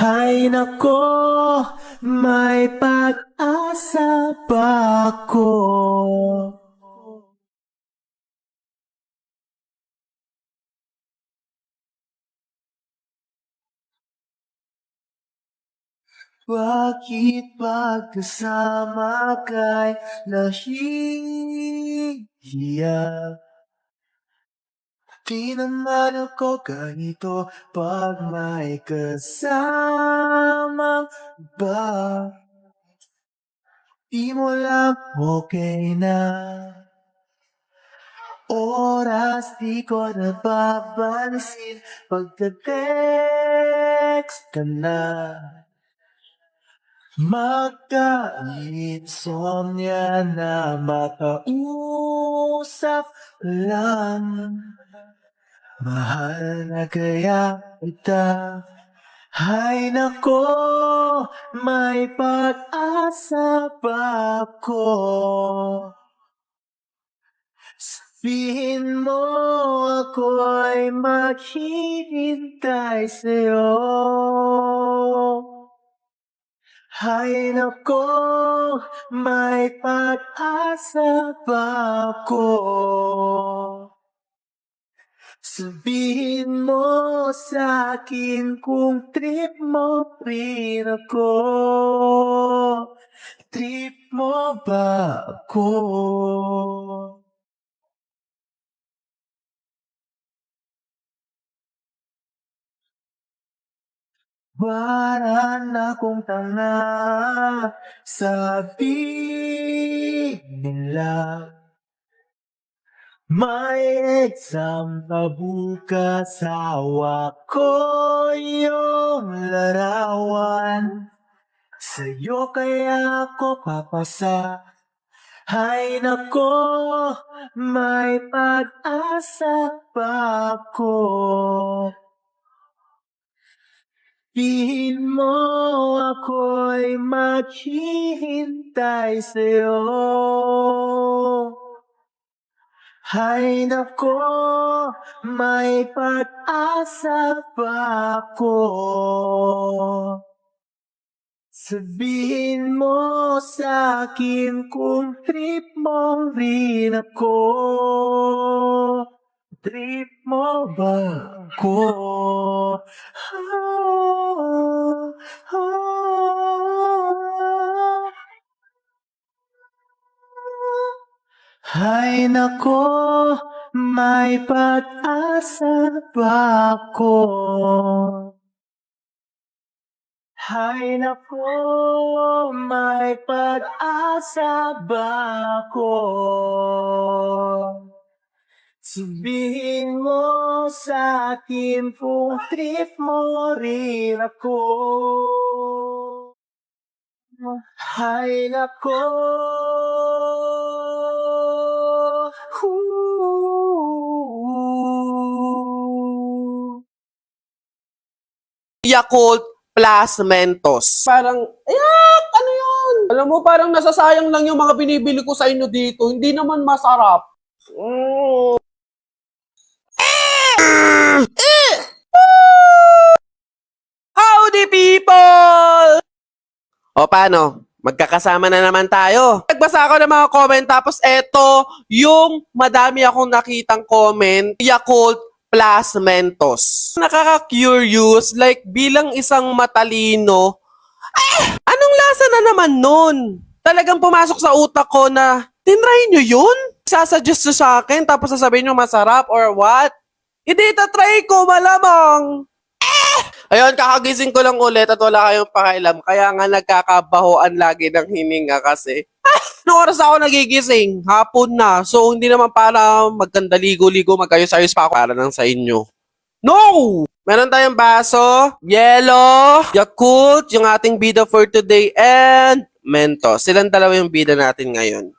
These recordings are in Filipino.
Hay nako, may pag-asa pa ako. Bakit pagkasama ka'y nahihiya? Di naman ako ganito pag may kasamang iba. Di mo lang okay na. Oras di ko napapansin pagka-text ka na. Magka-insomnia na makausap lang. Mahal na kaya kita. Hay nako, may pag-asa pa ako. Sabihin mo ako'y maghihintay sa'yo. Hay nako, may pag-asa pa ako. Sabihin mo sa'kin kung trip mo rin ako. Trip mo ba ako? Para na akong tanga, sabi nila. May exam na bukas, hawak ko yung larawan. Sa'yo kaya ako papasa. Hay nako, may pag-asa pa ako. Sabihin mo ako'y maghihintay sa'yo. Hay nako, may pag-asa pa ako. Sabihin mo sa'kin kung trip mo rin ako. Trip mo ba ako? Ah, ah. Hay nako, may pag-asa pa ako. Hay nako, may pag-asa ba ako? Sabihin mo sa'kin kung trip mo rin ako. Hay nako. Yakult plus Mentos. Parang, ayak! Ano yun? Alam mo, parang nasasayang lang yung mga binibili ko sa inyo dito. Hindi naman masarap. Mm. Howdy, people! O, paano? Magkakasama na naman tayo. Nagbasa ako ng mga comment, tapos eto, yung madami akong nakitang comment, Yakult plus Mentos. Nakaka-curious, like bilang isang matalino, anong lasa na naman nun? Talagang pumasok sa utak ko na, tinry nyo yun? Sasuggest nyo sa akin, tapos sasabihin nyo masarap or what? Hindi, tatry ko, malamang. Ayun, kakagising ko lang ulit at wala kayong pakialam. Kaya nga nagkakabahoan lagi ng hininga kasi. Anong oras ako nagigising? Hapon na. So, hindi naman para magkanda ligo-ligo, magkayos-ayos pa ako para lang sa inyo. No! Meron tayong baso, yellow, Yakult, yung ating bida for today, and Mentos. Silang dalawa yung bida natin ngayon.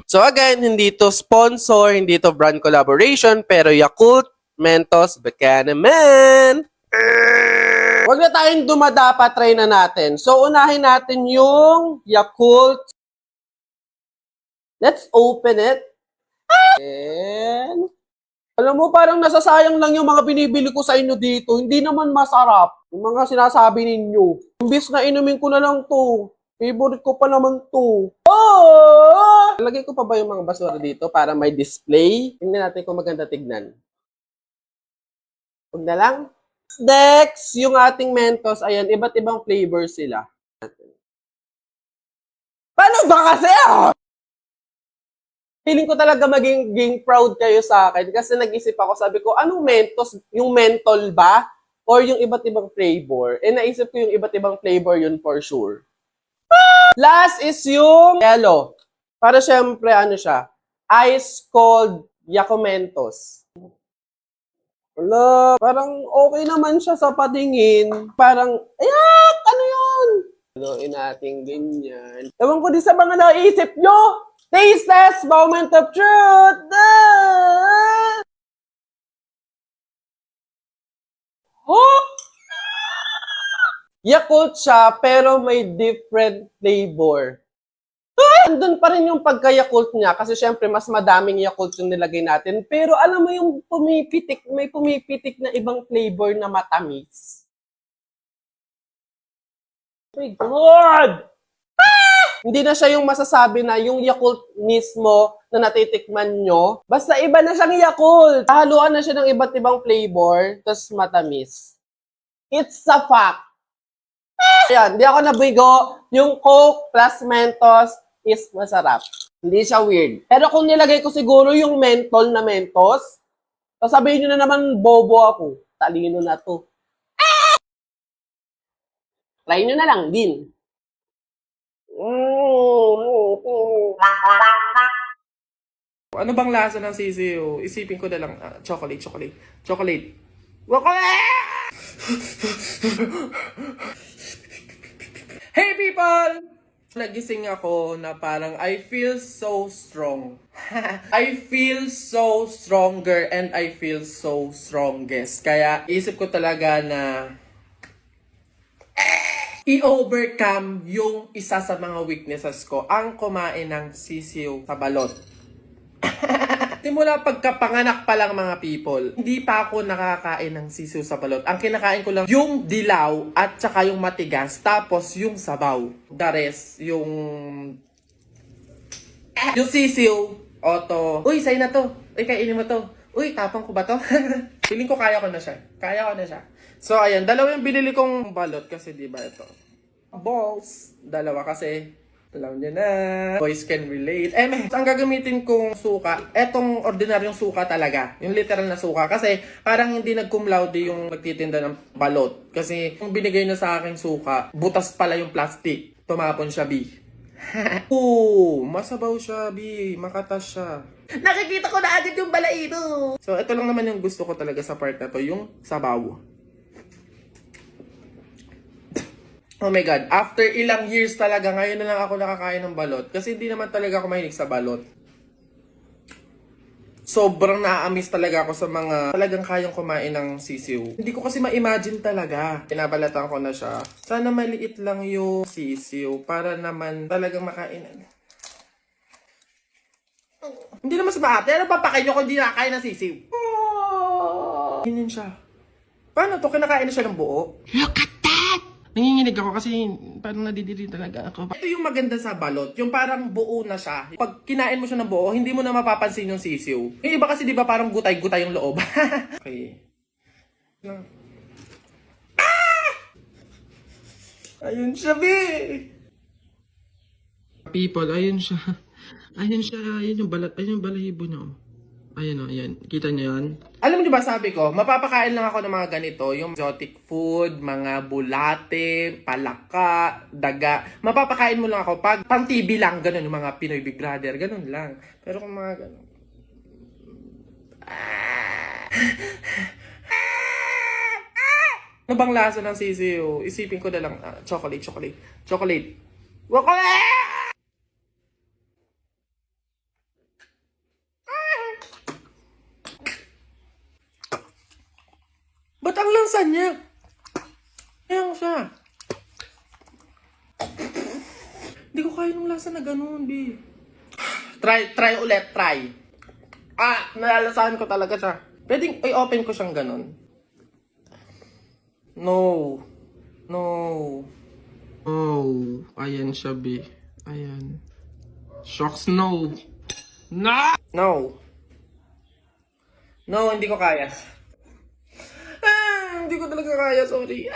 So again, hindi to sponsor, hindi to brand collaboration, pero Yakult, Mentos, Buchanan Man! Huwag na tayong dumadapa, try na natin. So, unahin natin yung Yakult. Let's open it. And, alam mo, parang nasasayang lang yung mga binibili ko sa inyo dito. Hindi naman masarap. Yung mga sinasabi ninyo. Imbis na inumin ko na lang to. Favorite ko pa naman to. Oh! Lagay ko pa ba yung mga basura dito para may display? Tingnan natin kung maganda tignan. Huwag na lang. Next, yung ating Mentos, ayan, iba't ibang flavor sila. Paano ba kasi? Feeling ko talaga maging proud kayo sa akin kasi nag-isip ako, sabi ko, anong Mentos? Yung mentol ba? Or yung iba't ibang flavor? Eh, naisip ko yung iba't ibang flavor yun for sure. Last is yung yellow. Para syempre, ano siya? Ice cold Yakumentos. Wala, parang okay naman siya sa patingin. Parang, ayak! Ano yun? Haluin natin ganyan. Ewan ko din sa mga naisip nyo! Taste test! Moment of truth! Ah! Oh! Yakult siya, pero may different flavor. Andun pa rin yung pagka-Yakult niya kasi syempre mas madaming Yakult yung nilagay natin. Pero alam mo yung pumipitik, may pumipitik na ibang flavor na matamis. Oh my God! Hindi na siya yung masasabi na yung Yakult mismo na natitikman nyo. Basta iba na siyang Yakult. Haluan na siya ng iba't ibang flavor, tapos matamis. It's a fact. Ayan, di ako nabigo. Yung Coke plus Mentos is masarap. Hindi siya weird. Pero kung nilagay ko siguro yung mentol na Mentos, sasabihin nyo na naman bobo ako. Talino na to. Try nyo na lang din. Ano bang lasa ng sisiyo? Isipin ko na lang, chocolate. Chocolate. Hey people! Nagising ako na parang I feel so strong. I feel so stronger and I feel so strongest. Kaya isip ko talaga na i-overcome yung isa sa mga weaknesses ko, ang kumain ng sisiyo sa balot. Simula pagkapanganak pa lang mga people, hindi pa ako nakakain ng sisiw sa balot. Ang kinakain ko lang yung dilaw at saka yung matigas, tapos yung sabaw. The rest, yung sisiw, oto. Uy, sa'yo na to. Uy, kainin mo to. Uy, tapang ko ba to? Feeling ko kaya ko na siya. So, ayan, dalawa yung binili kong balot kasi di ba ito? Balls. Dalawa kasi alam niyo na. Boys can relate. Ang gagamitin kong suka, etong ordinaryong suka talaga. Yung literal na suka. Kasi parang hindi nag-cum laude yung nagtitinda ng balot. Kasi yung binigay niya sa akin suka, butas pala yung plastic. Tumapon siya, B. Masabaw siya, B. Makatas siya. Nakikita ko na agad yung balaito. So, ito lang naman yung gusto ko talaga sa part na to, yung sabaw. Oh my God, after ilang years talaga, ngayon na lang ako nakakain ng balot. Kasi hindi naman talaga ako mahilig sa balot. Sobrang naaamis talaga ako sa mga talagang kayang kumain ng sisiw. Hindi ko kasi ma-imagine talaga. Pinabalatan ko na siya. Sana maliit lang yung sisiw para naman talagang makain. Hindi naman sa maate. Ano papakain nyo kung hindi nakakain ng sisiw? Ganyan siya. Paano to? Kinakain na siya ng buo? Look at that! Nanginginig ako kasi parang nadidiri talaga ako. Ito yung maganda sa balot, yung parang buo na siya. Pag kinain mo siya ng buo, hindi mo na mapapansin yung sisiw. Yung iba kasi di ba parang gutay-gutay yung loob. Okay. Ayun siya, be! People, ayun siya. Ayun yung balat, ayun yung balahibo niya. Ayun o, ayan. Kita niyo yan? Alam mo di ba sabi ko, mapapakain lang ako ng mga ganito, yung exotic food, mga bulate, palaka, daga. Mapapakain mo lang ako pag pang TV lang, ganun, yung mga Pinoy Big Brother, ganun lang. Pero kung mga ganun. Ano bang lasa ng sisiyo? Isipin ko na lang, chocolate. Chocolate. Ba't ang lansa niya? Ayan siya. Hindi ko kaya nung lasa na ganun, B. Try ulit. Nalalasahan ko talaga siya. Pwedeng i-open ko siyang ganun. No. No. Oh, ayan siya, B. Ayan. Shocks, no. No! No. No, hindi ko kaya. Hindi ko talaga kaya, sorry.